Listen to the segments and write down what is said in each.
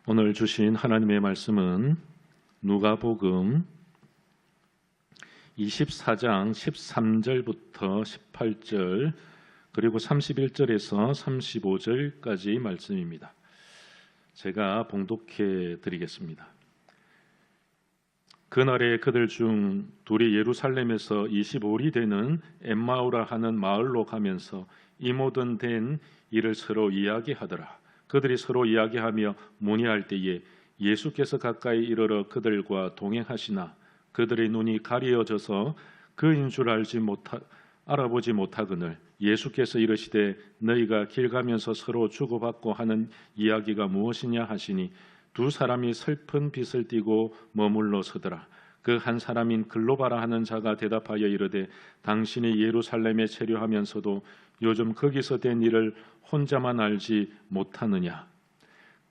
오늘 주신 하나님의 말씀은 누가복음 24장 13절부터 18절 그리고 31절에서 35절까지 말씀입니다. 제가 봉독해 드리겠습니다. 그날에 그들 중 둘이 예루살렘에서 25리 되는 엠마오라 하는 마을로 가면서 이 모든 된 일을 서로 이야기하더라. 그들이 서로 이야기하며 문의할 때에 예수께서 가까이 이르러 그들과 동행하시나 그들의 눈이 가리어져서 그인 줄 알아보지 못하거늘 예수께서 이르시되 너희가 길 가면서 서로 주고받고 하는 이야기가 무엇이냐 하시니 두 사람이 슬픈 빛을 띠고 머물러 서더라. 그 한 사람인 글로바라 하는 자가 대답하여 이르되 당신이 예루살렘에 체류하면서도 요즘 거기서 된 일을 혼자만 알지 못하느냐.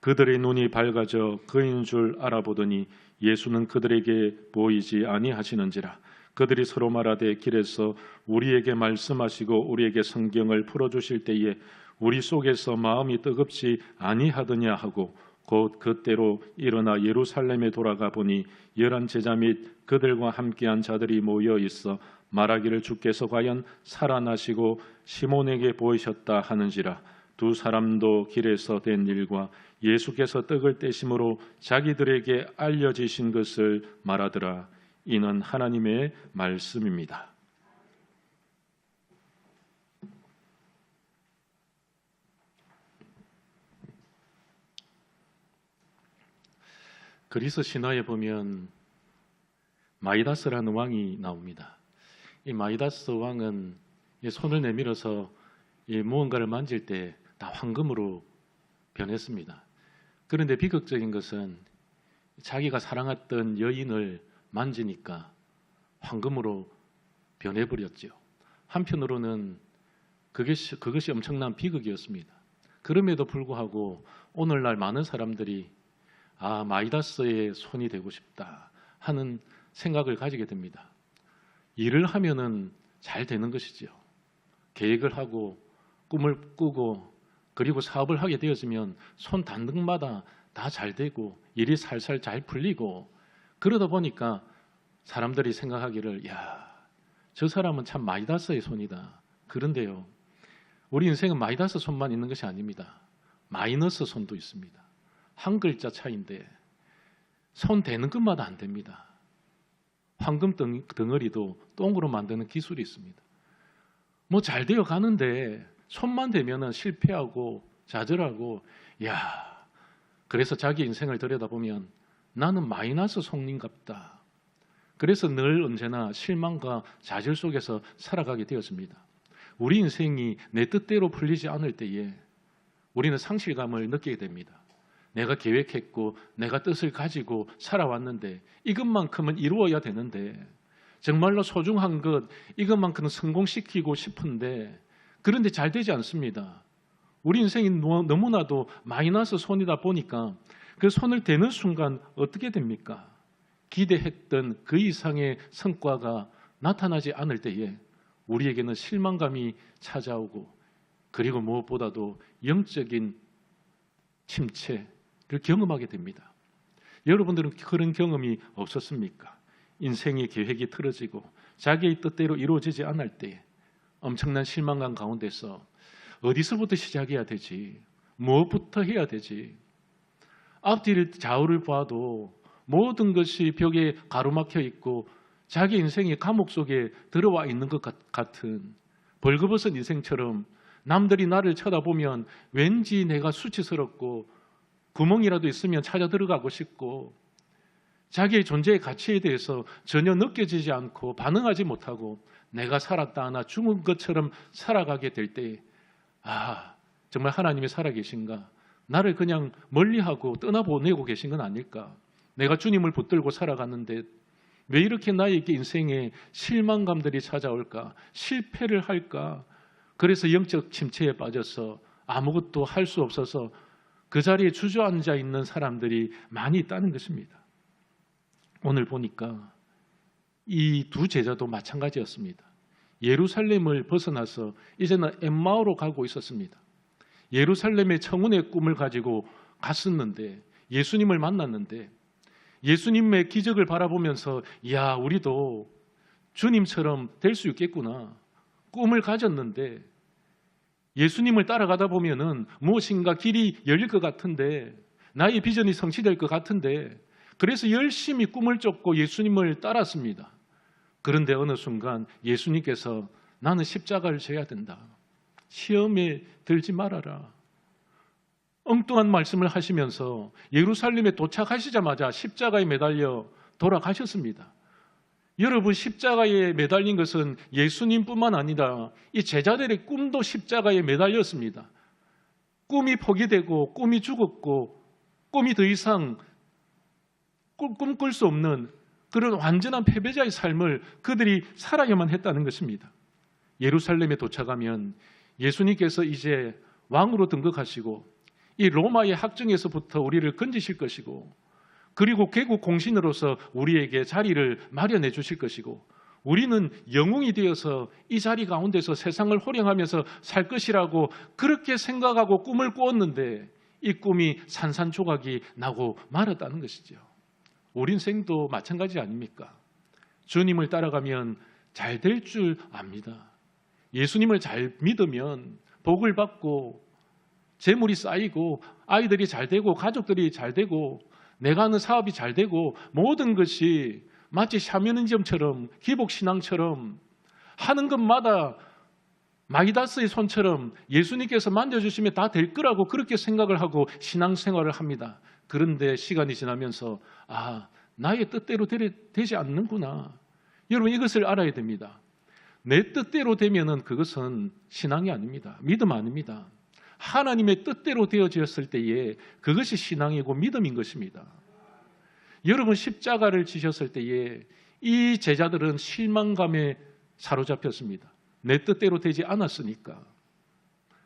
그들의 눈이 밝아져 그인 줄 알아보더니 예수는 그들에게 보이지 아니하시는지라. 그들이 서로 말하되 길에서 우리에게 말씀하시고 우리에게 성경을 풀어주실 때에 우리 속에서 마음이 뜨겁지 아니하더냐 하고 곧 그때로 일어나 예루살렘에 돌아가 보니 11 제자 및 그들과 함께한 자들이 모여 있어 말하기를 주께서 과연 살아나시고 시몬에게 보이셨다 하는지라. 두 사람도 길에서 된 일과 예수께서 떡을 떼심으로 자기들에게 알려지신 것을 말하더라. 이는 하나님의 말씀입니다. 그리스 신화에 보면 마이다스라는 왕이 나옵니다. 이 마이다스 왕은 손을 내밀어서 무언가를 만질 때 다 황금으로 변했습니다. 그런데 비극적인 것은 자기가 사랑했던 여인을 만지니까 황금으로 변해버렸죠. 한편으로는 그것이 엄청난 비극이었습니다. 그럼에도 불구하고 오늘날 많은 사람들이 마이다스의 손이 되고 싶다 하는 생각을 가지게 됩니다. 일을 하면은 잘 되는 것이죠. 계획을 하고 꿈을 꾸고 그리고 사업을 하게 되어지면 손 단등마다 다 잘 되고 일이 살살 잘 풀리고 그러다 보니까 사람들이 생각하기를 저 사람은 참 마이다스의 손이다. 그런데요, 우리 인생은 마이다스 손만 있는 것이 아닙니다. 마이너스 손도 있습니다. 한 글자 차이인데 손 대는 것마다 안 됩니다. 황금 덩어리도 똥으로 만드는 기술이 있습니다. 잘 되어 가는데 손만 대면은 실패하고 좌절하고 그래서 자기 인생을 들여다보면 나는 마이너스 손인갑다. 그래서 늘 언제나 실망과 좌절 속에서 살아가게 되었습니다. 우리 인생이 내 뜻대로 풀리지 않을 때에 우리는 상실감을 느끼게 됩니다. 내가 계획했고 내가 뜻을 가지고 살아왔는데 이것만큼은 이루어야 되는데 정말로 소중한 것 이것만큼은 성공시키고 싶은데 그런데 잘 되지 않습니다. 우리 인생이 너무나도 마이너스 손이다 보니까 그 손을 대는 순간 어떻게 됩니까? 기대했던 그 이상의 성과가 나타나지 않을 때에 우리에게는 실망감이 찾아오고 그리고 무엇보다도 영적인 침체를 경험하게 됩니다. 여러분들은 그런 경험이 없었습니까? 인생의 계획이 틀어지고 자기의 뜻대로 이루어지지 않을 때 엄청난 실망감 가운데서 어디서부터 시작해야 되지? 무엇부터 해야 되지? 앞뒤를 좌우를 봐도 모든 것이 벽에 가로막혀 있고 자기 인생이 감옥 속에 들어와 있는 것 같은 벌거벗은 인생처럼 남들이 나를 쳐다보면 왠지 내가 수치스럽고 구멍이라도 있으면 찾아 들어가고 싶고 자기의 존재의 가치에 대해서 전혀 느껴지지 않고 반응하지 못하고 내가 살았다 하나 죽은 것처럼 살아가게 될 때 정말 하나님이 살아계신가? 나를 그냥 멀리하고 떠나보내고 계신 건 아닐까? 내가 주님을 붙들고 살아갔는데 왜 이렇게 나에게 인생에 실망감들이 찾아올까? 실패를 할까? 그래서 영적 침체에 빠져서 아무것도 할 수 없어서 그 자리에 주저앉아 있는 사람들이 많이 있다는 것입니다. 오늘 보니까 이 두 제자도 마찬가지였습니다. 예루살렘을 벗어나서 이제는 엠마오로 가고 있었습니다. 예루살렘의 청운의 꿈을 가지고 갔었는데 예수님을 만났는데 예수님의 기적을 바라보면서 야, 우리도 주님처럼 될 수 있겠구나. 꿈을 가졌는데 예수님을 따라가다 보면은 무엇인가 길이 열릴 것 같은데 나의 비전이 성취될 것 같은데 그래서 열심히 꿈을 쫓고 예수님을 따랐습니다. 그런데 어느 순간 예수님께서 나는 십자가를 져야 된다. 시험에 들지 말아라. 엉뚱한 말씀을 하시면서 예루살렘에 도착하시자마자 십자가에 매달려 돌아가셨습니다. 여러분, 십자가에 매달린 것은 예수님뿐만 아니라 이 제자들의 꿈도 십자가에 매달렸습니다. 꿈이 포기되고 꿈이 죽었고 꿈이 더 이상 꿈꿀 수 없는 그런 완전한 패배자의 삶을 그들이 살아야만 했다는 것입니다. 예루살렘에 도착하면 예수님께서 이제 왕으로 등극하시고 이 로마의 학정에서부터 우리를 건지실 것이고 그리고 개국 공신으로서 우리에게 자리를 마련해 주실 것이고 우리는 영웅이 되어서 이 자리 가운데서 세상을 호령하면서 살 것이라고 그렇게 생각하고 꿈을 꾸었는데 이 꿈이 산산조각이 나고 말았다는 것이죠. 우리 인생도 마찬가지 아닙니까? 주님을 따라가면 잘 될 줄 압니다. 예수님을 잘 믿으면 복을 받고 재물이 쌓이고 아이들이 잘 되고 가족들이 잘 되고 내가 하는 사업이 잘 되고 모든 것이 마치 샤머니즘처럼 기복신앙처럼 하는 것마다 마이다스의 손처럼 예수님께서 만져주시면 다 될 거라고 그렇게 생각을 하고 신앙생활을 합니다. 그런데 시간이 지나면서 나의 뜻대로 되지 않는구나. 여러분, 이것을 알아야 됩니다. 내 뜻대로 되면은 그것은 신앙이 아닙니다. 믿음 아닙니다. 하나님의 뜻대로 되어졌을 때에 그것이 신앙이고 믿음인 것입니다. 여러분, 십자가를 지셨을 때에 이 제자들은 실망감에 사로잡혔습니다. 내 뜻대로 되지 않았으니까.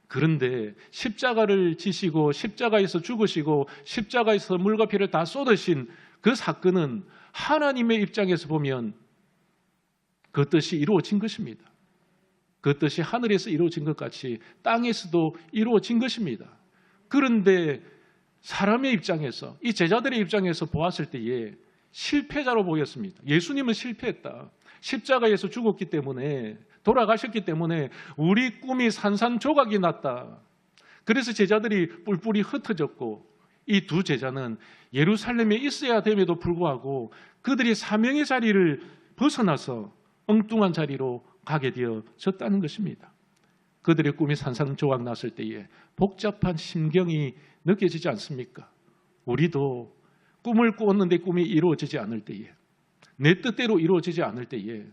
그런데 십자가를 지시고 십자가에서 죽으시고 십자가에서 물과 피를 다 쏟으신 그 사건은 하나님의 입장에서 보면 그 뜻이 이루어진 것입니다. 그 뜻이 하늘에서 이루어진 것 같이 땅에서도 이루어진 것입니다. 그런데 사람의 입장에서, 이 제자들의 입장에서 보았을 때에 실패자로 보였습니다. 예수님은 실패했다. 십자가에서 죽었기 때문에, 돌아가셨기 때문에 우리 꿈이 산산조각이 났다. 그래서 제자들이 뿔뿔이 흩어졌고 이 두 제자는 예루살렘에 있어야 됨에도 불구하고 그들이 사명의 자리를 벗어나서 엉뚱한 자리로 가게 되어졌다는 것입니다. 그들의 꿈이 산산조각 났을 때에 복잡한 심경이 느껴지지 않습니까? 우리도 꿈을 꾸었는데 꿈이 이루어지지 않을 때에, 내 뜻대로 이루어지지 않을 때에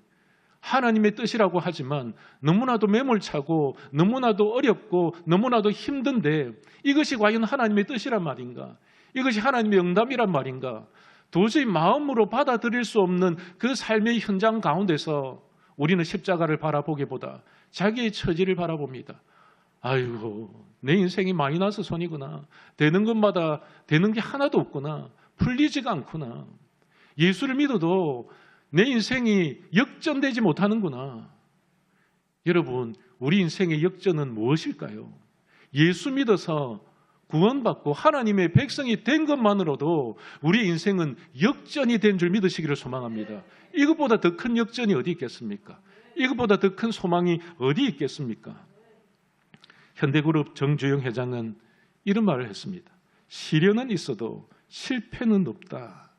하나님의 뜻이라고 하지만 너무나도 매몰차고 너무나도 어렵고 너무나도 힘든데 이것이 과연 하나님의 뜻이란 말인가? 이것이 하나님의 응답이란 말인가? 도저히 마음으로 받아들일 수 없는 그 삶의 현장 가운데서 우리는 십자가를 바라보기보다 자기의 처지를 바라봅니다. 아이고, 내 인생이 마이너스 선이구나. 되는 것마다 되는 게 하나도 없구나. 풀리지가 않구나. 예수를 믿어도 내 인생이 역전되지 못하는구나. 여러분, 우리 인생의 역전은 무엇일까요? 예수 믿어서 구원받고 하나님의 백성이 된 것만으로도 우리 인생은 역전이 된 줄 믿으시기를 소망합니다. 이것보다 더 큰 역전이 어디 있겠습니까? 이것보다 더 큰 소망이 어디 있겠습니까? 현대그룹 정주영 회장은 이런 말을 했습니다. 시련은 있어도 실패는 없다.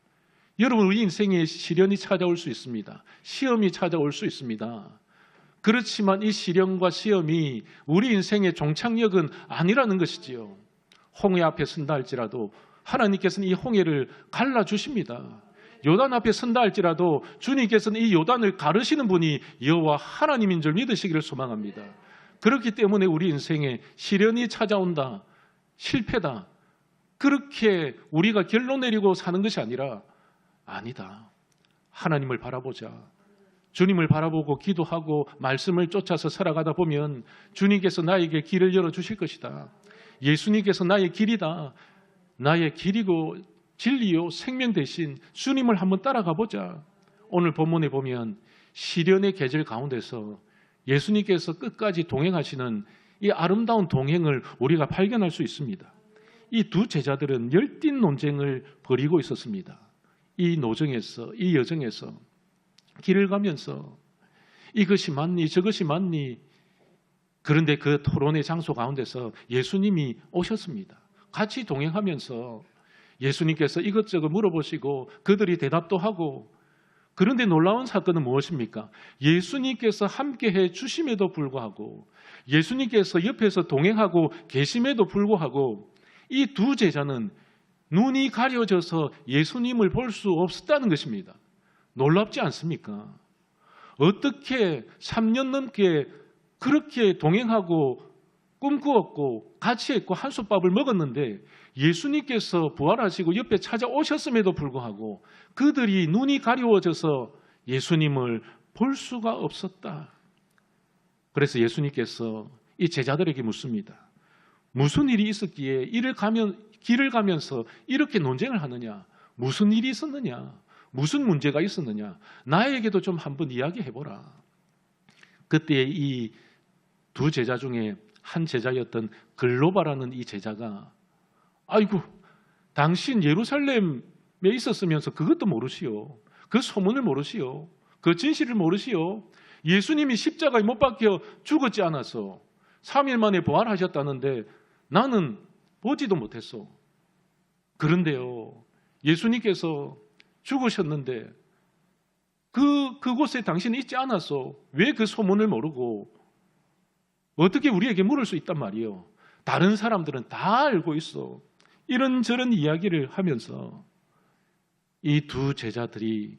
여러분, 우리 인생에 시련이 찾아올 수 있습니다. 시험이 찾아올 수 있습니다. 그렇지만 이 시련과 시험이 우리 인생의 종착역은 아니라는 것이지요. 홍해 앞에 선다 할지라도 하나님께서는 이 홍해를 갈라주십니다. 요단 앞에 선다 할지라도 주님께서는 이 요단을 가르시는 분이 여호와 하나님인 줄 믿으시기를 소망합니다. 그렇기 때문에 우리 인생에 시련이 찾아온다, 실패다, 그렇게 우리가 결론 내리고 사는 것이 아니라 아니다. 하나님을 바라보자. 주님을 바라보고 기도하고 말씀을 쫓아서 살아가다 보면 주님께서 나에게 길을 열어주실 것이다. 예수님께서 나의 길이다. 나의 길이고 진리요 생명 대신 주님을 한번 따라가 보자. 오늘 본문에 보면 시련의 계절 가운데서 예수님께서 끝까지 동행하시는 이 아름다운 동행을 우리가 발견할 수 있습니다. 이 두 제자들은 열띤 논쟁을 벌이고 있었습니다. 이 노정에서, 이 여정에서 길을 가면서 이것이 맞니 저것이 맞니. 그런데 그 토론의 장소 가운데서 예수님이 오셨습니다. 같이 동행하면서 예수님께서 이것저것 물어보시고 그들이 대답도 하고. 그런데 놀라운 사건은 무엇입니까? 예수님께서 함께해 주심에도 불구하고, 예수님께서 옆에서 동행하고 계심에도 불구하고 이 두 제자는 눈이 가려져서 예수님을 볼 수 없었다는 것입니다. 놀랍지 않습니까? 어떻게 3년 넘게 그렇게 동행하고 꿈꾸었고 같이 했고 한솥밥을 먹었는데 예수님께서 부활하시고 옆에 찾아오셨음에도 불구하고 그들이 눈이 가려워져서 예수님을 볼 수가 없었다. 그래서 예수님께서 이 제자들에게 묻습니다. 무슨 일이 있었기에 길을 가면서 이렇게 논쟁을 하느냐? 무슨 일이 있었느냐? 무슨 문제가 있었느냐? 나에게도 좀 한번 이야기해보라. 그때 이 두 제자 중에 한 제자였던 글로바라는 이 제자가 아이고 당신 예루살렘에 있었으면서 그것도 모르시오. 그 소문을 모르시오. 그 진실을 모르시오. 예수님이 십자가에 못 박혀 죽었지 않았어. 3일 만에 부활하셨다는데 나는 보지도 못했어. 그런데요, 예수님께서 죽으셨는데 그곳에 당신이 있지 않았어. 왜 그 소문을 모르고 어떻게 우리에게 물을 수 있단 말이에요. 다른 사람들은 다 알고 있어. 이런저런 이야기를 하면서 이 두 제자들이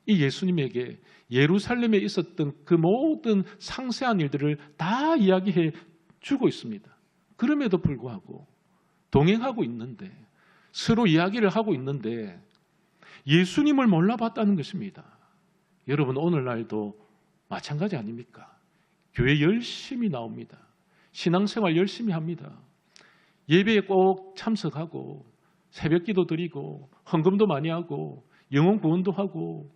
이 예수님에게 예루살렘에 있었던 그 모든 상세한 일들을 다 이야기해 주고 있습니다. 그럼에도 불구하고 동행하고 있는데, 서로 이야기를 하고 있는데 예수님을 몰라봤다는 것입니다. 여러분, 오늘날도 마찬가지 아닙니까? 교회 열심히 나옵니다. 신앙생활 열심히 합니다. 예배에 꼭 참석하고 새벽기도 드리고 헌금도 많이 하고 영혼 구원도 하고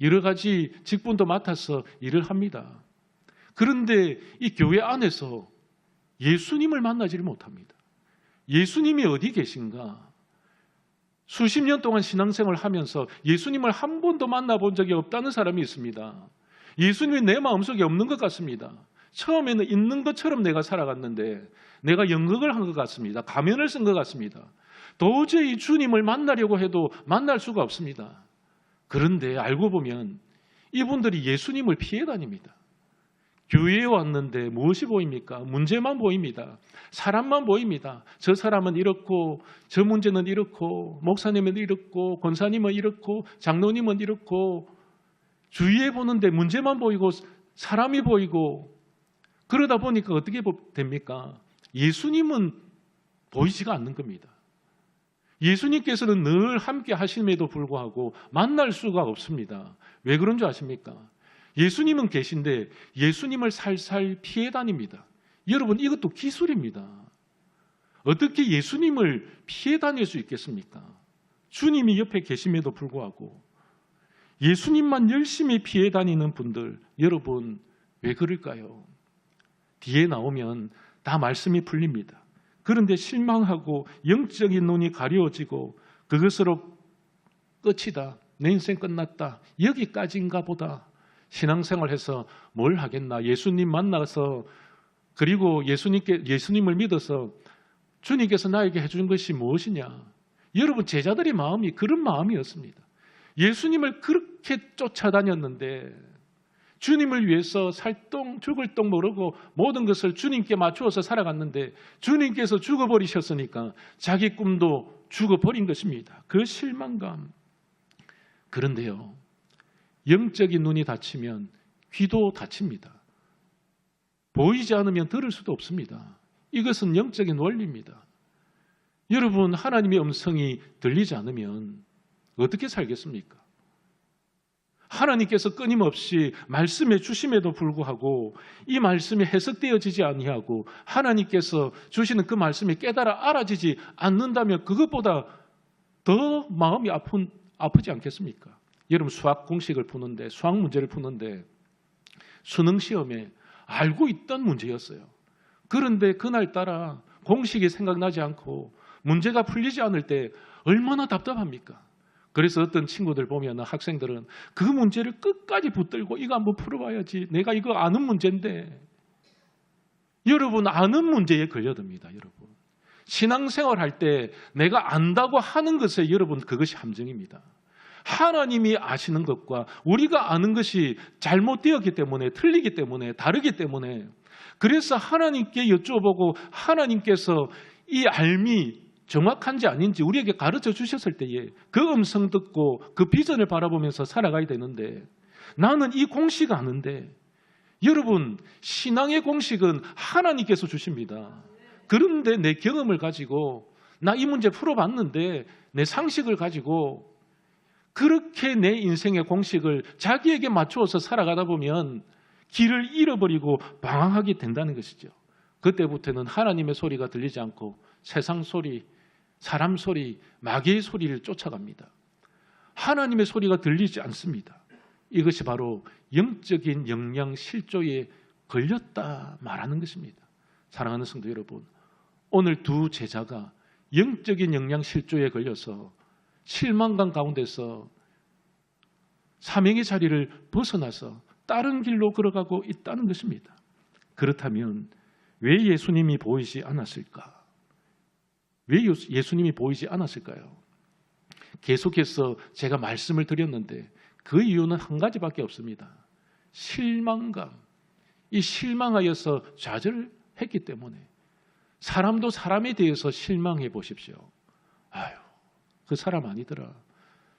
여러 가지 직분도 맡아서 일을 합니다. 그런데 이 교회 안에서 예수님을 만나지를 못합니다. 예수님이 어디 계신가? 수십 년 동안 신앙생활을 하면서 예수님을 한 번도 만나본 적이 없다는 사람이 있습니다. 예수님이 내 마음속에 없는 것 같습니다. 처음에는 있는 것처럼 내가 살아갔는데 내가 연극을 한 것 같습니다. 가면을 쓴 것 같습니다. 도저히 주님을 만나려고 해도 만날 수가 없습니다. 그런데 알고 보면 이분들이 예수님을 피해 다닙니다. 교회에 왔는데 무엇이 보입니까? 문제만 보입니다. 사람만 보입니다. 저 사람은 이렇고 저 문제는 이렇고 목사님은 이렇고 권사님은 이렇고 장로님은 이렇고 주위에 보는데 문제만 보이고 사람이 보이고 그러다 보니까 어떻게 됩니까? 예수님은 보이지가 않는 겁니다. 예수님께서는 늘 함께 하심에도 불구하고 만날 수가 없습니다. 왜 그런 줄 아십니까? 예수님은 계신데 예수님을 살살 피해 다닙니다. 여러분, 이것도 기술입니다. 어떻게 예수님을 피해 다닐 수 있겠습니까? 주님이 옆에 계심에도 불구하고 예수님만 열심히 피해 다니는 분들, 여러분 왜 그럴까요? 뒤에 나오면 다 말씀이 풀립니다. 그런데 실망하고 영적인 눈이 가려워지고 그것으로 끝이다. 내 인생 끝났다. 여기까지인가 보다. 신앙생활해서 뭘 하겠나. 예수님 만나서 그리고 예수님을 믿어서 주님께서 나에게 해준 것이 무엇이냐. 여러분, 제자들의 마음이 그런 마음이었습니다. 예수님을 그렇게 쫓아다녔는데 주님을 위해서 살똥 죽을 똥 모르고 모든 것을 주님께 맞추어서 살아갔는데 주님께서 죽어버리셨으니까 자기 꿈도 죽어버린 것입니다. 그 실망감. 그런데요, 영적인 눈이 닫히면 귀도 닫힙니다. 보이지 않으면 들을 수도 없습니다. 이것은 영적인 원리입니다. 여러분, 하나님의 음성이 들리지 않으면 어떻게 살겠습니까? 하나님께서 끊임없이 말씀해 주심에도 불구하고 이 말씀이 해석되어지지 아니하고 하나님께서 주시는 그 말씀이 깨달아 알아지지 않는다면 그것보다 더 마음이 아프지 않겠습니까? 여러분, 수학 공식을 푸는데, 수학 문제를 푸는데 수능 시험에 알고 있던 문제였어요. 그런데 그날따라 공식이 생각나지 않고 문제가 풀리지 않을 때 얼마나 답답합니까? 그래서 어떤 친구들 보면 학생들은 그 문제를 끝까지 붙들고 이거 한번 풀어봐야지. 내가 이거 아는 문제인데. 여러분, 아는 문제에 걸려듭니다. 여러분, 신앙생활 할 때 내가 안다고 하는 것에 여러분 그것이 함정입니다. 하나님이 아시는 것과 우리가 아는 것이 잘못되었기 때문에, 틀리기 때문에, 다르기 때문에, 그래서 하나님께 여쭤보고 하나님께서 이 알미 정확한지 아닌지 우리에게 가르쳐 주셨을 때에 그 음성 듣고 그 비전을 바라보면서 살아가야 되는데, 나는 이 공식 아는데, 여러분, 신앙의 공식은 하나님께서 주십니다. 그런데 내 경험을 가지고 나 이 문제 풀어봤는데 내 상식을 가지고 그렇게 내 인생의 공식을 자기에게 맞추어서 살아가다 보면 길을 잃어버리고 방황하게 된다는 것이죠. 그때부터는 하나님의 소리가 들리지 않고 세상 소리, 사람 소리, 마귀의 소리를 쫓아갑니다. 하나님의 소리가 들리지 않습니다. 이것이 바로 영적인 영양 실조에 걸렸다 말하는 것입니다. 사랑하는 성도 여러분, 오늘 두 제자가 영적인 영양 실조에 걸려서 실망감 가운데서 사명의 자리를 벗어나서 다른 길로 걸어가고 있다는 것입니다. 그렇다면 왜 예수님이 보이지 않았을까? 왜 예수님이 보이지 않았을까요? 계속해서 제가 말씀을 드렸는데 그 이유는 한 가지밖에 없습니다. 실망감. 이 실망하여서 좌절했기 때문에. 사람도 사람에 대해서 실망해 보십시오. 아유, 그 사람 아니더라.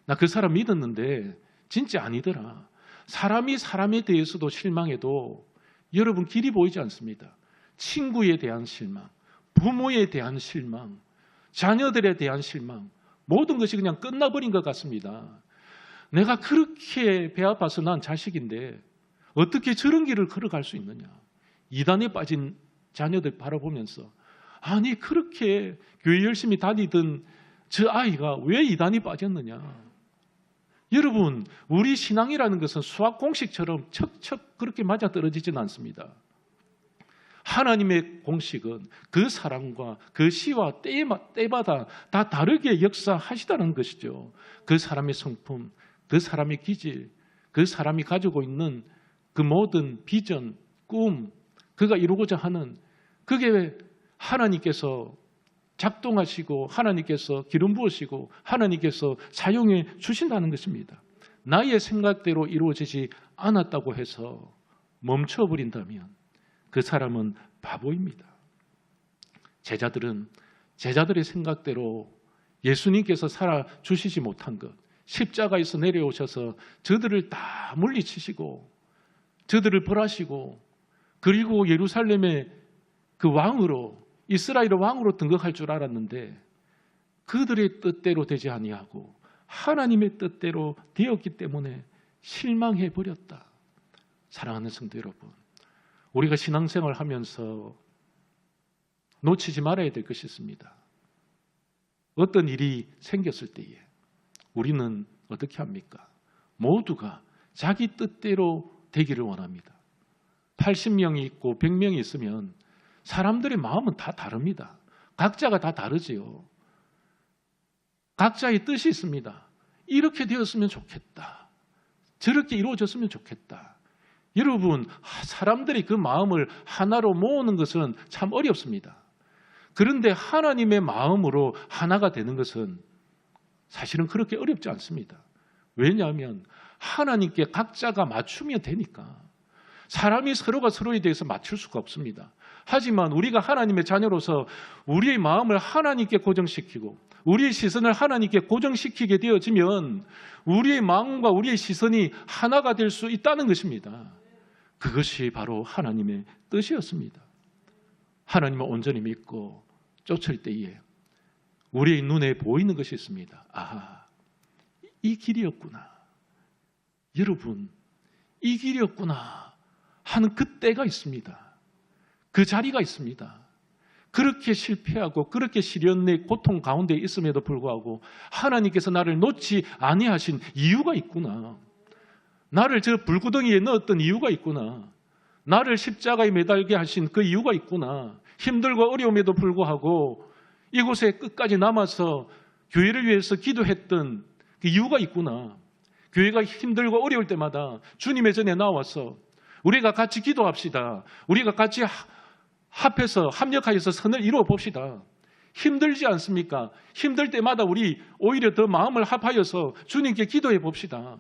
나 그 사람 믿었는데 진짜 아니더라. 사람이 사람에 대해서도 실망해도 여러분 길이 보이지 않습니다. 친구에 대한 실망, 부모에 대한 실망, 자녀들에 대한 실망, 모든 것이 그냥 끝나버린 것 같습니다. 내가 그렇게 배 아파서 난 자식인데 어떻게 저런 길을 걸어갈 수 있느냐. 이단에 빠진 자녀들 바라보면서 아니 그렇게 교회 열심히 다니던 저 아이가 왜 이단에 빠졌느냐. 여러분, 우리 신앙이라는 것은 수학 공식처럼 척척 그렇게 맞아떨어지진 않습니다. 하나님의 공식은 그 사람과 그 시와 때마다 다 다르게 역사하시다는 것이죠. 그 사람의 성품, 그 사람의 기질, 그 사람이 가지고 있는 그 모든 비전, 꿈, 그가 이루고자 하는, 그게 하나님께서 작동하시고 하나님께서 기름 부으시고 하나님께서 사용해 주신다는 것입니다. 나의 생각대로 이루어지지 않았다고 해서 멈춰버린다면 그 사람은 바보입니다. 제자들은 제자들의 생각대로 예수님께서 살아주시지 못한 것, 십자가에서 내려오셔서 저들을 다 물리치시고 저들을 벌하시고 그리고 예루살렘의 그 왕으로, 이스라엘의 왕으로 등극할 줄 알았는데 그들의 뜻대로 되지 아니하고 하나님의 뜻대로 되었기 때문에 실망해 버렸다. 사랑하는 성도 여러분, 우리가 신앙생활 하면서 놓치지 말아야 될 것이 있습니다. 어떤 일이 생겼을 때에 우리는 어떻게 합니까? 모두가 자기 뜻대로 되기를 원합니다. 80명이 있고 100명이 있으면 사람들의 마음은 다 다릅니다. 각자가 다 다르지요. 각자의 뜻이 있습니다. 이렇게 되었으면 좋겠다. 저렇게 이루어졌으면 좋겠다. 여러분, 사람들이 그 마음을 하나로 모으는 것은 참 어렵습니다. 그런데 하나님의 마음으로 하나가 되는 것은 사실은 그렇게 어렵지 않습니다. 왜냐하면 하나님께 각자가 맞추면 되니까. 사람이 서로가 서로에 대해서 맞출 수가 없습니다. 하지만 우리가 하나님의 자녀로서 우리의 마음을 하나님께 고정시키고 우리의 시선을 하나님께 고정시키게 되어지면 우리의 마음과 우리의 시선이 하나가 될 수 있다는 것입니다. 그것이 바로 하나님의 뜻이었습니다. 하나님을 온전히 믿고 쫓을 때에 우리의 눈에 보이는 것이 있습니다. 아, 이 길이었구나. 여러분, 이 길이었구나 하는 그 때가 있습니다. 그 자리가 있습니다. 그렇게 실패하고 그렇게 시련의 고통 가운데 있음에도 불구하고 하나님께서 나를 놓지 아니하신 이유가 있구나. 나를 저 불구덩이에 넣었던 이유가 있구나. 나를 십자가에 매달게 하신 그 이유가 있구나. 힘들고 어려움에도 불구하고 이곳에 끝까지 남아서 교회를 위해서 기도했던 그 이유가 있구나. 교회가 힘들고 어려울 때마다 주님의 전에 나와서 우리가 같이 기도합시다. 우리가 같이 합해서 합력하여서 선을 이루어 봅시다. 힘들지 않습니까? 힘들 때마다 우리 오히려 더 마음을 합하여서 주님께 기도해 봅시다.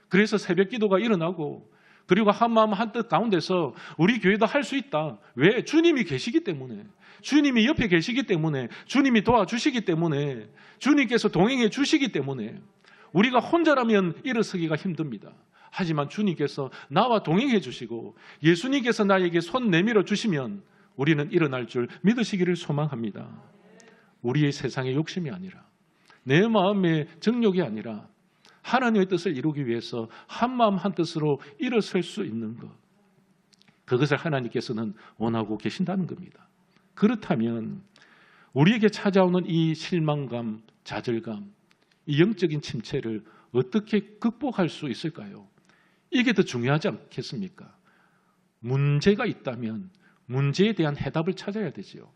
그래서 새벽 기도가 일어나고 그리고 한마음 한뜻 가운데서 우리 교회도 할 수 있다. 왜? 주님이 계시기 때문에. 주님이 옆에 계시기 때문에. 주님이 도와주시기 때문에. 주님께서 동행해 주시기 때문에. 우리가 혼자라면 일어서기가 힘듭니다. 하지만 주님께서 나와 동행해 주시고 예수님께서 나에게 손 내밀어 주시면 우리는 일어날 줄 믿으시기를 소망합니다. 우리의 세상의 욕심이 아니라 내 마음의 정욕이 아니라 하나님의 뜻을 이루기 위해서 한마음 한뜻으로 일어설 수 있는 것, 그것을 하나님께서는 원하고 계신다는 겁니다. 그렇다면 우리에게 찾아오는 이 실망감, 좌절감, 이 영적인 침체를 어떻게 극복할 수 있을까요? 이게 더 중요하지 않겠습니까? 문제가 있다면 문제에 대한 해답을 찾아야 되죠.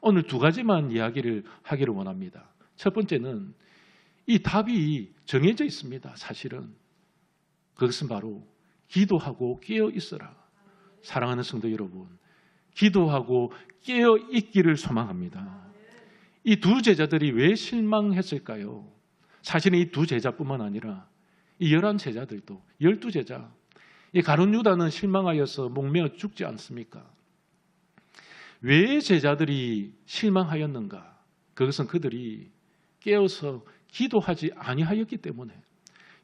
오늘 두 가지만 이야기를 하기를 원합니다. 첫 번째는 이 답이 정해져 있습니다. 사실은 그것은 바로 기도하고 깨어 있어라. 사랑하는 성도 여러분, 기도하고 깨어 있기를 소망합니다. 이 두 제자들이 왜 실망했을까요? 사실은 이 두 제자뿐만 아니라 이 11제자들도 12제자, 이 가룟 유다는 실망하여서 목매어 죽지 않습니까? 왜 제자들이 실망하였는가? 그것은 그들이 깨어서 기도하지 아니하였기 때문에,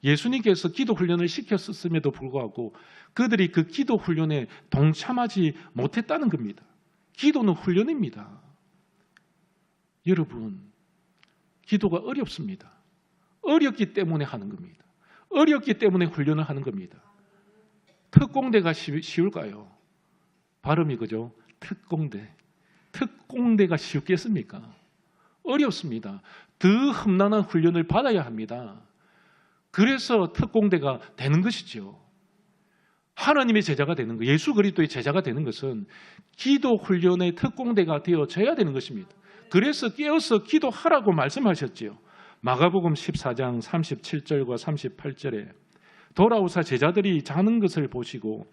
예수님께서 기도 훈련을 시켰음에도 불구하고 그들이 그 기도 훈련에 동참하지 못했다는 겁니다. 기도는 훈련입니다. 여러분, 기도가 어렵습니다. 어렵기 때문에 하는 겁니다. 어렵기 때문에 훈련을 하는 겁니다. 특공대가 쉬울까요? 발음이 그죠? 특공대. 특공대가 쉽겠습니까? 어렵습니다. 더 험난한 훈련을 받아야 합니다. 그래서 특공대가 되는 것이죠. 하나님의 제자가 되는 것, 예수 그리스도의 제자가 되는 것은 기도 훈련의 특공대가 되어져야 되는 것입니다. 그래서 깨어서 기도하라고 말씀하셨지요. 마가복음 14장 37절과 38절에 돌아오사 제자들이 자는 것을 보시고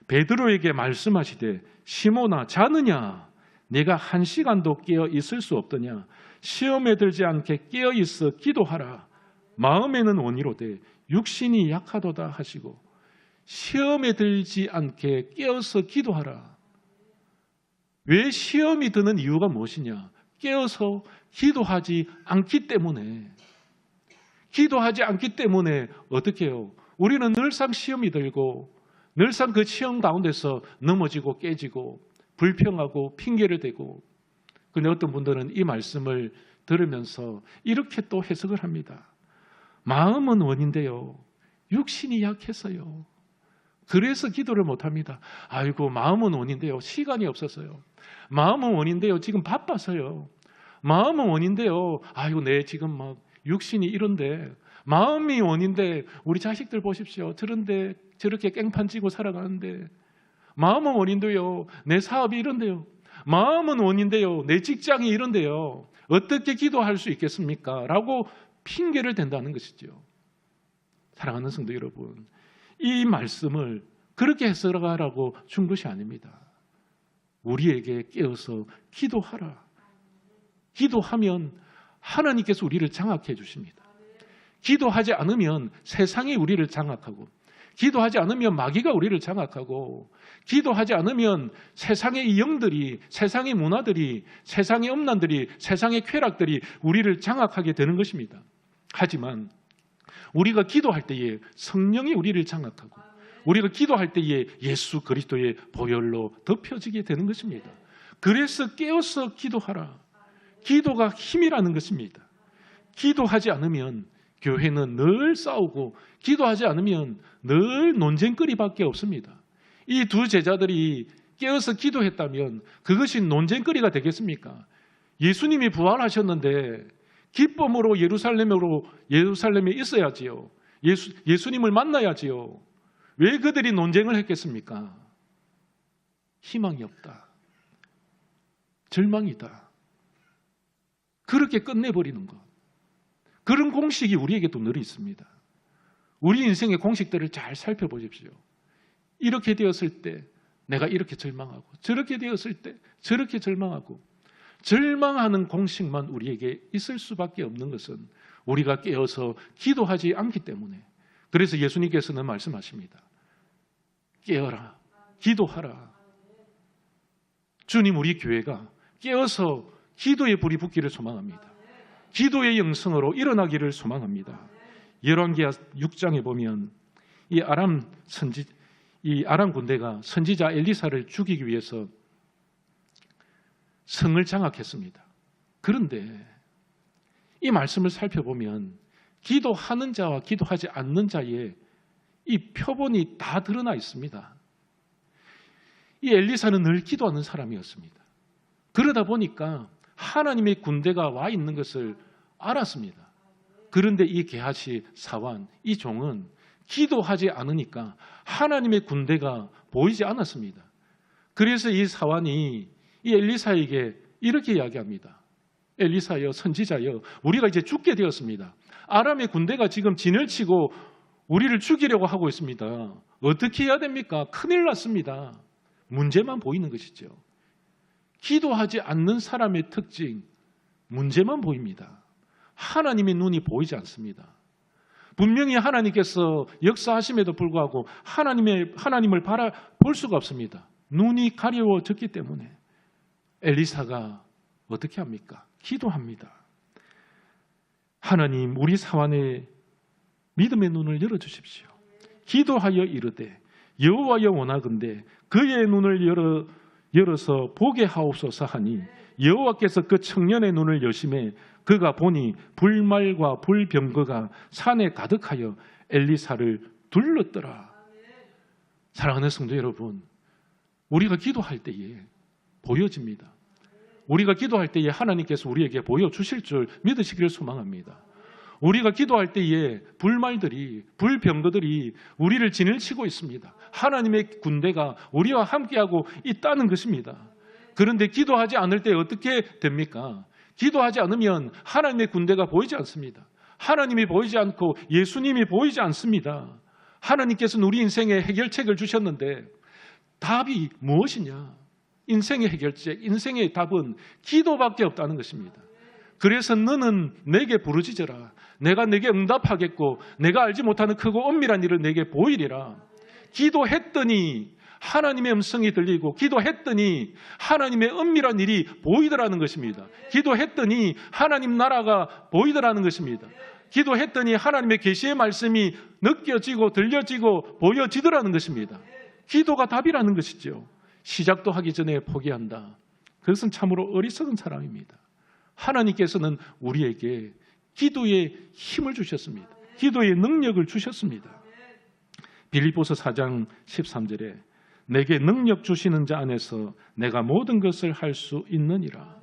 베드로에게 말씀하시되 시몬아 자느냐? 네가 1시간도 깨어 있을 수 없더냐? 시험에 들지 않게 깨어 있어 기도하라. 마음에는 원이로되 육신이 약하도다 하시고, 시험에 들지 않게 깨어서 기도하라. 왜 시험이 드는 이유가 무엇이냐? 깨어서 기도하지 않기 때문에. 기도하지 않기 때문에 어떻게 해요? 우리는 늘상 시험이 들고 늘상 그 시험 가운데서 넘어지고 깨지고 불평하고 핑계를 대고. 그런데 어떤 분들은 이 말씀을 들으면서 이렇게 또 해석을 합니다. 마음은 원인데요, 육신이 약해서요. 그래서 기도를 못합니다. 아이고, 마음은 원인데요, 시간이 없어서요. 마음은 원인데요, 지금 바빠서요. 마음은 원인데요, 아이고, 내 지금 막 육신이 이런데. 마음이 원인데 우리 자식들 보십시오. 저런데 저렇게 깽판 치고 살아가는데. 마음은 원인데요, 내 사업이 이런데요. 마음은 원인데요, 내 직장이 이런데요. 어떻게 기도할 수 있겠습니까? 라고 핑계를 댄다는 것이죠. 사랑하는 성도 여러분, 이 말씀을 그렇게 해석하라고 준 것이 아닙니다. 우리에게 깨어서 기도하라. 기도하면 하나님께서 우리를 장악해 주십니다. 기도하지 않으면 세상이 우리를 장악하고, 기도하지 않으면 마귀가 우리를 장악하고, 기도하지 않으면 세상의 이 영들이, 세상의 문화들이, 세상의 엄난들이, 세상의 쾌락들이 우리를 장악하게 되는 것입니다. 하지만 우리가 기도할 때에 성령이 우리를 장악하고, 우리가 기도할 때에 예수 그리스도의 보혈로 덮여지게 되는 것입니다. 그래서 깨어서 기도하라. 기도가 힘이라는 것입니다. 기도하지 않으면 교회는 늘 싸우고, 기도하지 않으면 늘 논쟁거리밖에 없습니다. 이 두 제자들이 깨어서 기도했다면 그것이 논쟁거리가 되겠습니까? 예수님이 부활하셨는데 기쁨으로 예루살렘에 있어야지요. 예수님을 만나야지요. 왜 그들이 논쟁을 했겠습니까? 희망이 없다. 절망이다. 그렇게 끝내버리는 것. 그런 공식이 우리에게도 늘 있습니다. 우리 인생의 공식들을 잘 살펴보십시오. 이렇게 되었을 때 내가 이렇게 절망하고, 저렇게 되었을 때 저렇게 절망하고, 절망하는 공식만 우리에게 있을 수밖에 없는 것은 우리가 깨어서 기도하지 않기 때문에. 그래서 예수님께서는 말씀하십니다. 깨어라, 기도하라. 주님, 우리 교회가 깨어서 기도의 불이 붙기를 소망합니다. 기도의 영성으로 일어나기를 소망합니다. 열왕기하 6장에 보면 이 아람 군대가 선지자 엘리사를 죽이기 위해서 성을 장악했습니다. 그런데 이 말씀을 살펴보면 기도하는 자와 기도하지 않는 자의 이 표본이 다 드러나 있습니다. 이 엘리사는 늘 기도하는 사람이었습니다. 그러다 보니까 하나님의 군대가 와 있는 것을 알았습니다. 그런데 이 게하시 사환, 이 종은 기도하지 않으니까 하나님의 군대가 보이지 않았습니다. 그래서 이 사환이 이 엘리사에게 이렇게 이야기합니다. 엘리사여, 선지자여, 우리가 이제 죽게 되었습니다. 아람의 군대가 지금 진을 치고 우리를 죽이려고 하고 있습니다. 어떻게 해야 됩니까? 큰일 났습니다. 문제만 보이는 것이죠. 기도하지 않는 사람의 특징, 문제만 보입니다. 하나님의 눈이 보이지 않습니다. 분명히 하나님께서 역사하심에도 불구하고 하나님을 바라볼 수가 없습니다. 눈이 가려워졌기 때문에. 엘리사가 어떻게 합니까? 기도합니다. 하나님, 우리 사환의 믿음의 눈을 열어주십시오. 기도하여 이르되 여호와여 원하건대 그의 눈을 열어서 보게 하옵소서 하니 여호와께서 그 청년의 눈을 여심해 그가 보니 불말과 불병거가 산에 가득하여 엘리사를 둘렀더라. 사랑하는 성도 여러분, 우리가 기도할 때에 보여집니다. 우리가 기도할 때에 하나님께서 우리에게 보여주실 줄 믿으시기를 소망합니다. 우리가 기도할 때에 불말들이, 불병거들이 우리를 진을 치고 있습니다. 하나님의 군대가 우리와 함께하고 있다는 것입니다. 그런데 기도하지 않을 때 어떻게 됩니까? 기도하지 않으면 하나님의 군대가 보이지 않습니다. 하나님이 보이지 않고 예수님이 보이지 않습니다. 하나님께서는 우리 인생의 해결책을 주셨는데 답이 무엇이냐? 인생의 해결책, 인생의 답은 기도밖에 없다는 것입니다. 그래서 너는 내게 부르짖어라. 내가 내게 응답하겠고 내가 알지 못하는 크고 엄밀한 일을 내게 보이리라. 기도했더니 하나님의 음성이 들리고 기도했더니 하나님의 엄밀한 일이 보이더라는 것입니다. 기도했더니 하나님 나라가 보이더라는 것입니다. 기도했더니 하나님의 계시의 말씀이 느껴지고 들려지고 보여지더라는 것입니다. 기도가 답이라는 것이죠. 시작도 하기 전에 포기한다. 그것은 참으로 어리석은 사람입니다. 하나님께서는 우리에게 기도의 힘을 주셨습니다. 기도의 능력을 주셨습니다. 빌립보서 4장 13절에 내게 능력 주시는 자 안에서 내가 모든 것을 할 수 있느니라.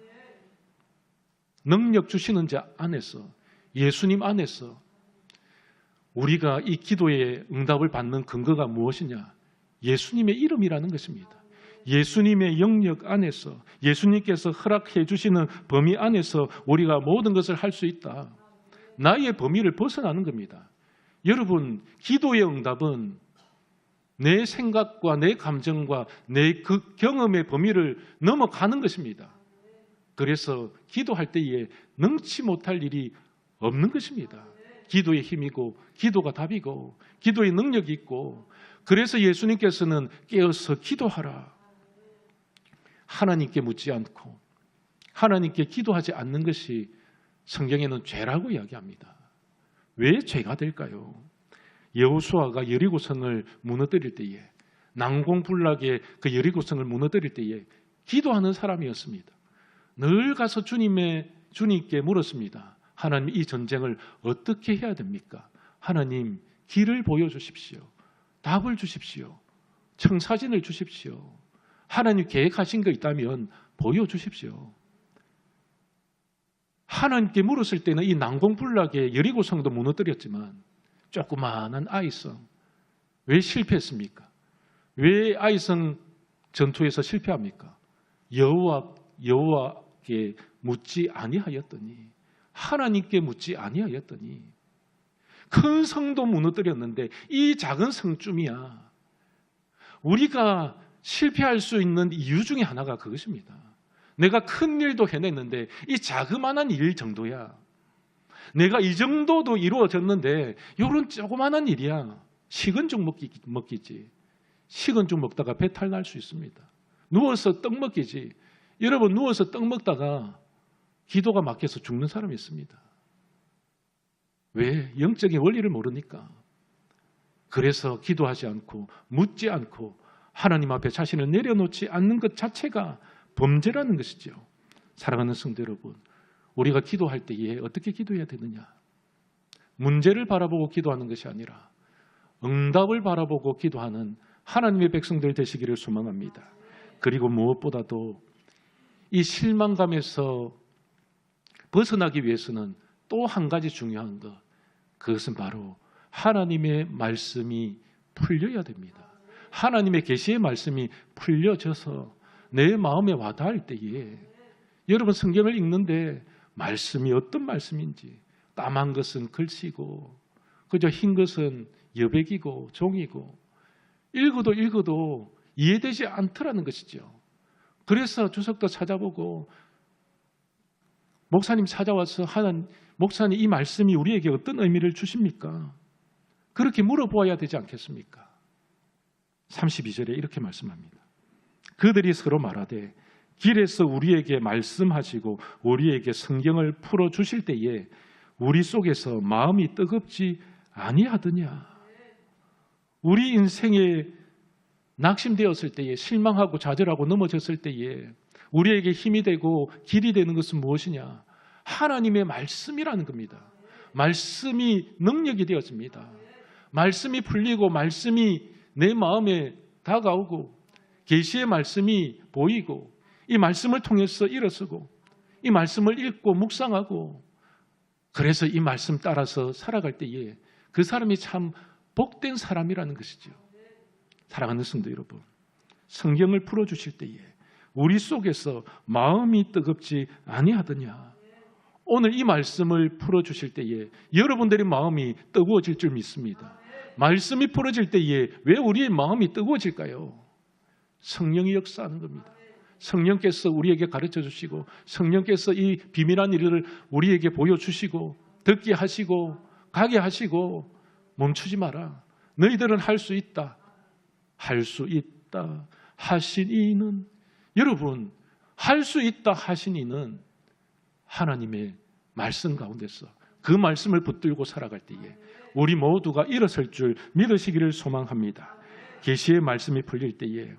능력 주시는 자 안에서, 예수님 안에서 우리가 이 기도의 응답을 받는 근거가 무엇이냐? 예수님의 이름이라는 것입니다. 예수님의 영역 안에서, 예수님께서 허락해 주시는 범위 안에서 우리가 모든 것을 할 수 있다. 나의 범위를 벗어나는 겁니다. 여러분, 기도의 응답은 내 생각과 내 감정과 내 그 경험의 범위를 넘어가는 것입니다. 그래서 기도할 때에 능치 못할 일이 없는 것입니다. 기도의 힘이고 기도가 답이고 기도의 능력이 있고, 그래서 예수님께서는 깨어서 기도하라. 하나님께 묻지 않고 하나님께 기도하지 않는 것이 성경에는 죄라고 이야기합니다. 왜 죄가 될까요? 여호수아가 여리고성을 무너뜨릴 때에, 난공불락의 그 여리고성을 무너뜨릴 때에 기도하는 사람이었습니다. 늘 가서 주님께 물었습니다. 하나님, 이 전쟁을 어떻게 해야 됩니까? 하나님, 길을 보여주십시오. 답을 주십시오. 청사진을 주십시오. 하나님 계획하신 거 있다면 보여주십시오. 하나님께 물었을 때는 이 난공불락의 여리고성도 무너뜨렸지만 조그마한 아이성, 왜 실패했습니까? 왜 아이성 전투에서 실패합니까? 여호와께 하나님께 묻지 아니하였더니 큰 성도 무너뜨렸는데 이 작은 성쯤이야. 우리가 실패할 수 있는 이유 중에 하나가 그것입니다. 내가 큰 일도 해냈는데 이 자그마한 일 정도야. 내가 이 정도도 이루어졌는데 이런 조그마한 일이야. 식은 죽 먹기지. 식은 죽 먹다가 배탈 날 수 있습니다. 누워서 떡 먹기지. 여러분 누워서 떡 먹다가 기도가 막혀서 죽는 사람이 있습니다. 왜? 영적인 원리를 모르니까. 그래서 기도하지 않고 묻지 않고 하나님 앞에 자신을 내려놓지 않는 것 자체가 범죄라는 것이죠. 사랑하는 성도 여러분, 우리가 기도할 때에 어떻게 기도해야 되느냐? 문제를 바라보고 기도하는 것이 아니라 응답을 바라보고 기도하는 하나님의 백성들 되시기를 소망합니다. 그리고 무엇보다도 이 실망감에서 벗어나기 위해서는 또 한 가지 중요한 것, 그것은 바로 하나님의 말씀이 풀려야 됩니다. 하나님의 계시의 말씀이 풀려져서 내 마음에 와닿을 때에 여러분 성경을 읽는데 말씀이 어떤 말씀인지, 까만 것은 글씨고 그저 흰 것은 여백이고 종이고 읽어도 이해되지 않더라는 것이죠. 그래서 주석도 찾아보고 목사님 찾아와서 목사님 이 말씀이 우리에게 어떤 의미를 주십니까? 그렇게 물어보아야 되지 않겠습니까? 32절에 이렇게 말씀합니다. 그들이 서로 말하되 길에서 우리에게 말씀하시고 우리에게 성경을 풀어주실 때에 우리 속에서 마음이 뜨겁지 아니하더냐. 우리 인생에 낙심되었을 때에 실망하고 좌절하고 넘어졌을 때에 우리에게 힘이 되고 길이 되는 것은 무엇이냐? 하나님의 말씀이라는 겁니다. 말씀이 능력이 되었습니다. 말씀이 풀리고 말씀이 내 마음에 다가오고 계시의 말씀이 보이고 이 말씀을 통해서 일어서고 이 말씀을 읽고 묵상하고 그래서 이 말씀 따라서 살아갈 때에 그 사람이 참 복된 사람이라는 것이죠. 사랑하는 성도 여러분, 성경을 풀어주실 때에 우리 속에서 마음이 뜨겁지 아니하더냐. 오늘 이 말씀을 풀어주실 때에 여러분들의 마음이 뜨거워질 줄 믿습니다. 말씀이 풀어질 때에 왜 우리의 마음이 뜨거워질까요? 성령이 역사하는 겁니다. 성령께서 우리에게 가르쳐 주시고 성령께서 이 비밀한 일을 우리에게 보여주시고 듣게 하시고 가게 하시고 멈추지 마라. 너희들은 할 수 있다. 할 수 있다 하신 이는, 여러분 할 수 있다 하신 이는 하나님의 말씀 가운데서 그 말씀을 붙들고 살아갈 때에 우리 모두가 일어설 줄 믿으시기를 소망합니다. 계시의 말씀이 풀릴 때에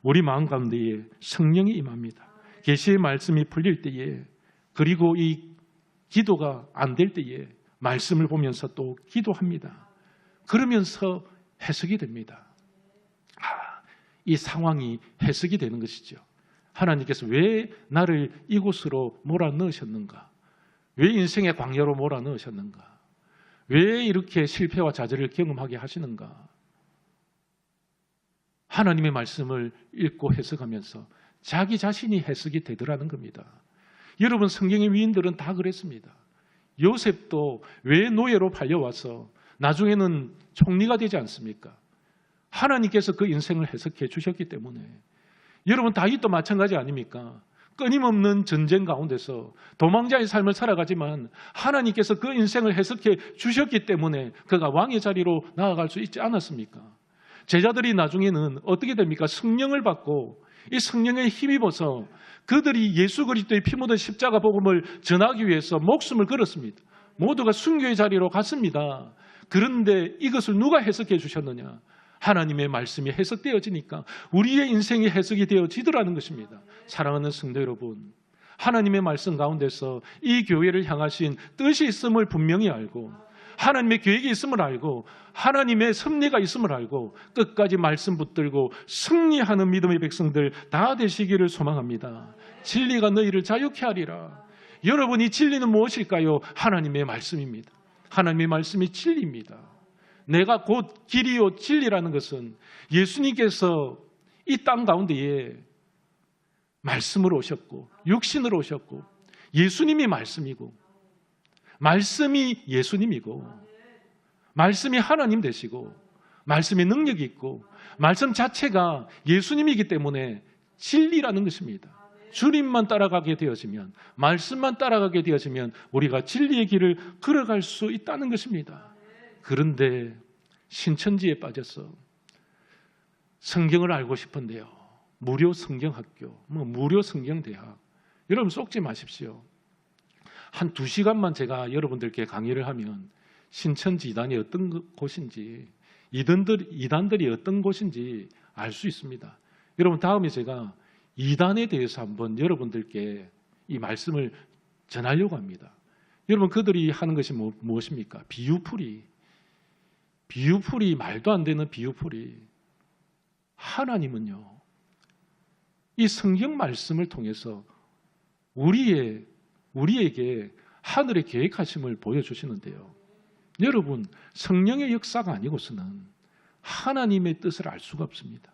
우리 마음 가운데에 성령이 임합니다. 계시의 말씀이 풀릴 때에 그리고 이 기도가 안 될 때에 말씀을 보면서 또 기도합니다. 그러면서 해석이 됩니다. 이 상황이 해석이 되는 것이죠. 하나님께서 왜 나를 이곳으로 몰아넣으셨는가? 왜 인생의 광야로 몰아넣으셨는가? 왜 이렇게 실패와 좌절을 경험하게 하시는가? 하나님의 말씀을 읽고 해석하면서 자기 자신이 해석이 되더라는 겁니다. 여러분 성경의 위인들은 다 그랬습니다. 요셉도 왜 노예로 팔려와서 나중에는 총리가 되지 않습니까? 하나님께서 그 인생을 해석해 주셨기 때문에. 여러분 다윗도 마찬가지 아닙니까? 끊임없는 전쟁 가운데서 도망자의 삶을 살아가지만 하나님께서 그 인생을 해석해 주셨기 때문에 그가 왕의 자리로 나아갈 수 있지 않았습니까? 제자들이 나중에는 어떻게 됩니까? 성령을 받고 이 성령에 힘입어서 그들이 예수 그리스도의 피 묻은 십자가 복음을 전하기 위해서 목숨을 걸었습니다. 모두가 순교의 자리로 갔습니다. 그런데 이것을 누가 해석해 주셨느냐? 하나님의 말씀이 해석되어지니까 우리의 인생이 해석이 되어지더라는 것입니다. 사랑하는 성도 여러분, 하나님의 말씀 가운데서 이 교회를 향하신 뜻이 있음을 분명히 알고 하나님의 계획이 있음을 알고 하나님의 섭리가 있음을 알고 끝까지 말씀 붙들고 승리하는 믿음의 백성들 다 되시기를 소망합니다. 진리가 너희를 자유케 하리라. 여러분, 이 진리는 무엇일까요? 하나님의 말씀입니다. 하나님의 말씀이 진리입니다. 내가 곧 길이요 진리라는 것은 예수님께서 이 땅 가운데에 말씀으로 오셨고 육신으로 오셨고 예수님이 말씀이고 말씀이 예수님이고 말씀이 하나님 되시고 말씀의 능력이 있고 말씀 자체가 예수님이기 때문에 진리라는 것입니다. 주님만 따라가게 되어지면 말씀만 따라가게 되어지면 우리가 진리의 길을 걸어갈 수 있다는 것입니다. 그런데 신천지에 빠져서 성경을 알고 싶은데요. 무료 성경학교, 무료 성경대학. 여러분 속지 마십시오. 한 2시간만 제가 여러분들께 강의를 하면 신천지 이단이 어떤 곳인지 이단들이 어떤 곳인지 알 수 있습니다. 여러분 다음에 제가 이단에 대해서 한번 여러분들께 이 말씀을 전하려고 합니다. 여러분 그들이 하는 것이 무엇입니까? 비유풀이 말도 안 되는 비유풀이. 하나님은요 이 성경 말씀을 통해서 우리에게 하늘의 계획하심을 보여주시는데요. 여러분 성령의 역사가 아니고서는 하나님의 뜻을 알 수가 없습니다.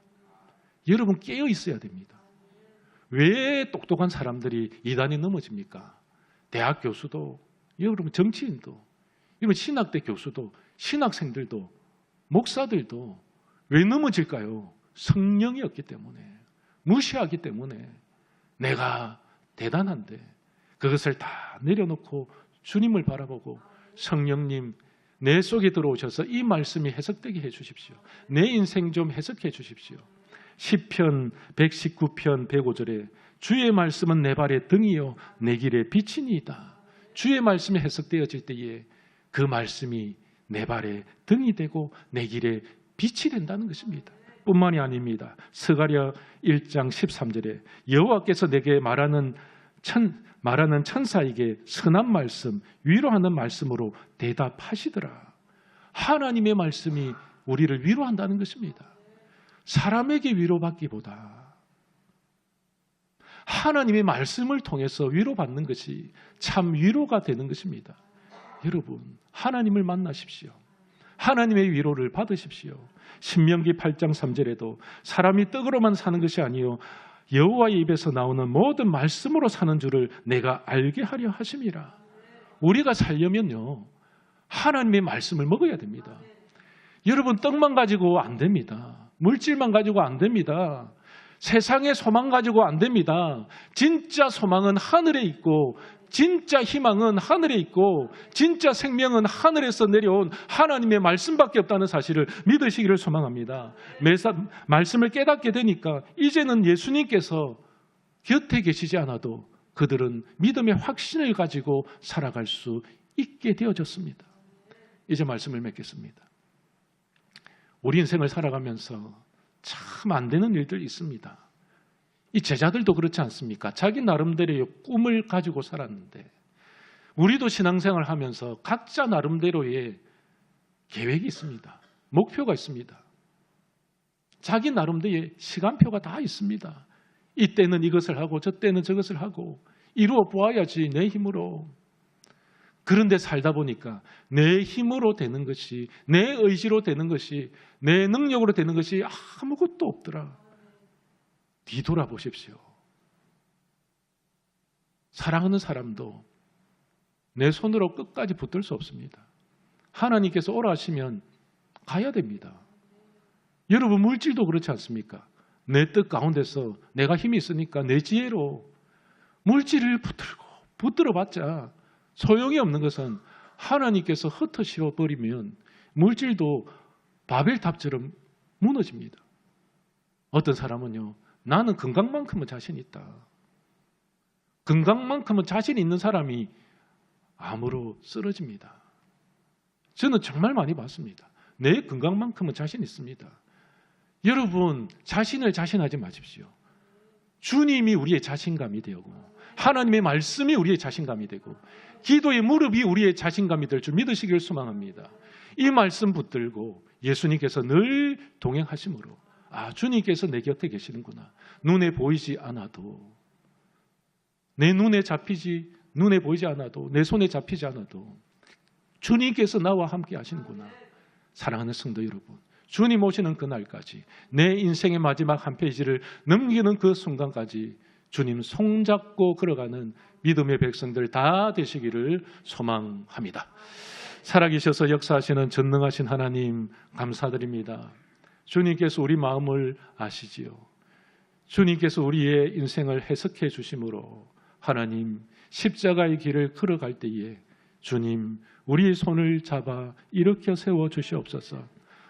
여러분 깨어 있어야 됩니다. 왜 똑똑한 사람들이 이단에 넘어집니까? 대학 교수도, 여러분 정치인도, 여러분 신학대 교수도, 신학생들도, 목사들도 왜 넘어질까요? 성령이 없기 때문에, 무시하기 때문에. 내가 대단한데 그것을 다 내려놓고 주님을 바라보고 성령님 내 속에 들어오셔서 이 말씀이 해석되게 해주십시오. 내 인생 좀 해석해 주십시오. 시편 119편 105절에 주의 말씀은 내 발의 등이요 내 길의 빛이니이다. 주의 말씀이 해석되어질 때에 그 말씀이 내 발의 등이 되고 내 길의 빛이 된다는 것입니다. 뿐만이 아닙니다. 스가랴 1장 13절에 여호와께서 내게 말하는 천사에게 선한 말씀, 위로하는 말씀으로 대답하시더라. 하나님의 말씀이 우리를 위로한다는 것입니다. 사람에게 위로받기보다 하나님의 말씀을 통해서 위로받는 것이 참 위로가 되는 것입니다. 여러분 하나님을 만나십시오. 하나님의 위로를 받으십시오. 신명기 8장 3절에도 사람이 떡으로만 사는 것이 아니요 여호와의 입에서 나오는 모든 말씀으로 사는 줄을 내가 알게 하려 하심이라. 우리가 살려면요 하나님의 말씀을 먹어야 됩니다. 여러분 떡만 가지고 안 됩니다. 물질만 가지고 안 됩니다. 세상의 소망 가지고 안 됩니다. 진짜 소망은 하늘에 있고 진짜 희망은 하늘에 있고 진짜 생명은 하늘에서 내려온 하나님의 말씀밖에 없다는 사실을 믿으시기를 소망합니다. 말씀을 깨닫게 되니까 이제는 예수님께서 곁에 계시지 않아도 그들은 믿음의 확신을 가지고 살아갈 수 있게 되어졌습니다. 이제 말씀을 맺겠습니다. 우리 인생을 살아가면서 참 안 되는 일들이 있습니다. 이 제자들도 그렇지 않습니까? 자기 나름대로의 꿈을 가지고 살았는데 우리도 신앙생활을 하면서 각자 나름대로의 계획이 있습니다. 목표가 있습니다. 자기 나름대로의 시간표가 다 있습니다. 이때는 이것을 하고 저때는 저것을 하고 이루어 보아야지 내 힘으로. 그런데 살다 보니까 내 힘으로 되는 것이, 내 의지로 되는 것이, 내 능력으로 되는 것이 아무것도 없더라. 뒤돌아보십시오. 사랑하는 사람도 내 손으로 끝까지 붙들 수 없습니다. 하나님께서 오라 하시면 가야 됩니다. 여러분 물질도 그렇지 않습니까? 내 뜻 가운데서 내가 힘이 있으니까 내 지혜로 물질을 붙들어봤자 소용이 없는 것은 하나님께서 흩어져 버리면 물질도 바벨탑처럼 무너집니다. 어떤 사람은요, 나는 건강만큼은 자신 있다. 건강만큼은 자신 있는 사람이 암으로 쓰러집니다. 저는 정말 많이 봤습니다. 내 건강만큼은 자신 있습니다. 여러분 자신을 자신하지 마십시오. 주님이 우리의 자신감이 되고 하나님의 말씀이 우리의 자신감이 되고 기도의 무릎이 우리의 자신감이 될 줄 믿으시길 소망합니다. 이 말씀 붙들고 예수님께서 늘 동행하심으로 주님께서 내 곁에 계시는구나. 눈에 보이지 않아도 내 눈에 보이지 않아도 내 손에 잡히지 않아도 주님께서 나와 함께 하시는구나. 사랑하는 성도 여러분, 주님 오시는 그날까지 내 인생의 마지막 한 페이지를 넘기는 그 순간까지 주님 손잡고 걸어가는 믿음의 백성들 다 되시기를 소망합니다. 살아계셔서 역사하시는 전능하신 하나님 감사드립니다. 주님께서 우리 마음을 아시지요. 주님께서 우리의 인생을 해석해 주심으로 하나님 십자가의 길을 걸어갈 때에 주님 우리의 손을 잡아 일으켜 세워 주시옵소서.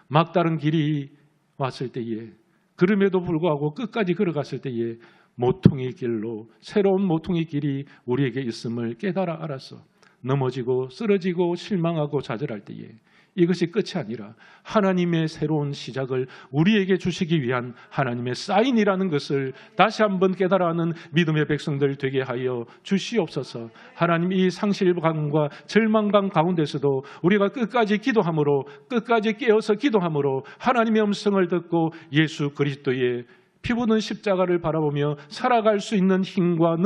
막다른 길이 왔을 때에 그럼에도 불구하고 끝까지 걸어갔을 때에 모퉁이 길로 새로운 모퉁이 길이 우리에게 있음을 깨달아 알아서 넘어지고 쓰러지고 실망하고 좌절할 때에 이것이 끝이 아니라 하나님의 새로운 시작을 우리에게 주시기 위한 하나님의 사인이라는 것을 다시 한번 깨달아하는 믿음의 백성들 되게 하여 주시옵소서. 하나님 이 상실감과 절망감 가운데서도 우리가 끝까지 기도함으로 끝까지 깨어서 기도함으로 하나님의 음성을 듣고 예수 그리스도의 피 묻은 십자가를 바라보며 살아갈 수 있는 힘과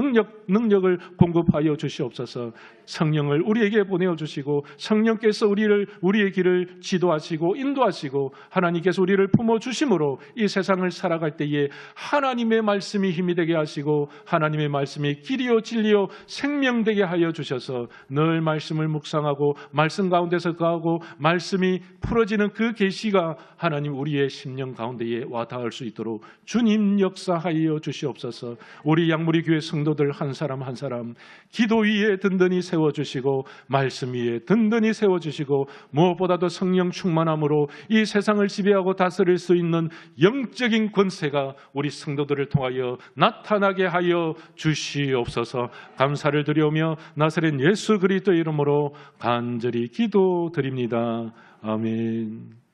능력을 공급하여 주시옵소서. 성령을 우리에게 보내어 주시고 성령께서 우리의 길을 지도하시고 인도하시고 하나님께서 우리를 품어주심으로 이 세상을 살아갈 때에 하나님의 말씀이 힘이 되게 하시고 하나님의 말씀이 길이요 진리요 생명되게 하여 주셔서 늘 말씀을 묵상하고 말씀 가운데서 거하고 말씀이 풀어지는 그 계시가 하나님 우리의 심령 가운데에 와 닿을 수 있도록 주님 역사하여 주시옵소서. 우리 양무리 교회 성도들 한 사람 한 사람 기도 위에 든든히 세워주시고 말씀 위에 든든히 세워주시고 무엇보다도 성령 충만함으로 이 세상을 지배하고 다스릴 수 있는 영적인 권세가 우리 성도들을 통하여 나타나게 하여 주시옵소서. 감사를 드리오며 나사렛 예수 그리스도의 이름으로 간절히 기도드립니다. 아멘.